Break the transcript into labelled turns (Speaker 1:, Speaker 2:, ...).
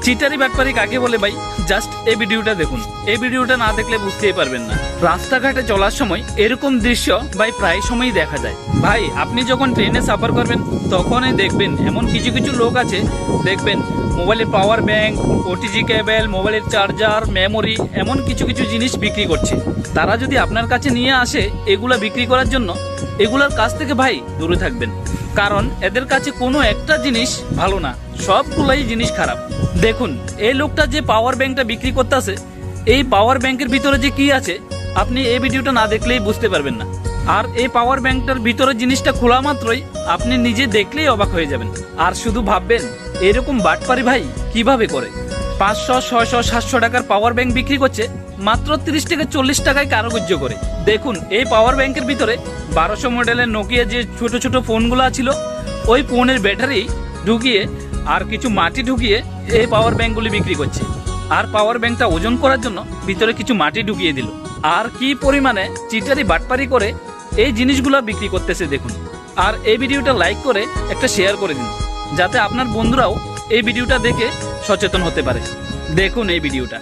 Speaker 1: চিটারি বাটপারি কাকে বলে ভাই, জাস্ট এই ভিডিওটা দেখুন। এই ভিডিওটা না দেখলে বুঝতেই পারবেন না। রাস্তাঘাটে চলার সময় এরকম দৃশ্য ভাই প্রায় সময়ই দেখা যায়। ভাই আপনি যখন ট্রেনে সাফার করবেন তখনই দেখবেন এমন কিছু কিছু লোক আছে, দেখবেন মোবাইলের পাওয়ার ব্যাংক, ওটিজি কেবল, মোবাইলের চার্জার, মেমোরি, এমন কিছু কিছু জিনিস বিক্রি করছে। তারা যদি আপনার কাছে নিয়ে আসে এগুলা বিক্রি করার জন্য, এগুলার কাছ থেকে ভাই দূরে থাকবেন। কারণ এদের কাছে কোনো একটা জিনিস ভালো না, সবগুলাই জিনিস খারাপ। দেখুন এই লোকটা যে পাওয়ার ব্যাংকটা বিক্রি করতেছে, এই পাওয়ার ব্যাংকের ভিতরে যে কি আছে আপনি এই ভিডিওটা না দেখলেই বুঝতে পারবেন না। আর এই পাওয়ার ব্যাংকটার ভিতরে জিনিসটা খোলা মাত্রই আপনি নিজে দেখলেই অবাক হয়ে যাবেন। আর শুধু ভাববেন এরকম বাটপারি ভাই কিভাবে করে। 500, 600, 700 টাকার পাওয়ার ব্যাংক বিক্রি করছে মাত্র 30 থেকে 40 টাকায় কারুকার্য করে। দেখুন এই পাওয়ার ব্যাংকের ভিতরে 1200 মডেলের নোকিয়া যে ছোট ছোট ফোনগুলো ছিল, ওই ফোনের ব্যাটারি ঢুকিয়ে আর কিছু মাটি ঢুকিয়ে এই পাওয়ার ব্যাংকগুলি বিক্রি করছে। আর পাওয়ার ব্যাংকটা ওজন করার জন্য ভিতরে কিছু মাটি ঢুকিয়ে দিল। আর কি পরিমাণে চিটারি বাটপারি করে এই জিনিসগুলো বিক্রি করতেছে দেখুন। আর এই ভিডিওটা লাইক করে একটা শেয়ার করে দিন, যাতে আপনার বন্ধুরাও এই ভিডিওটা দেখে সচেতন হতে পারে। দেখুন এই ভিডিওটা।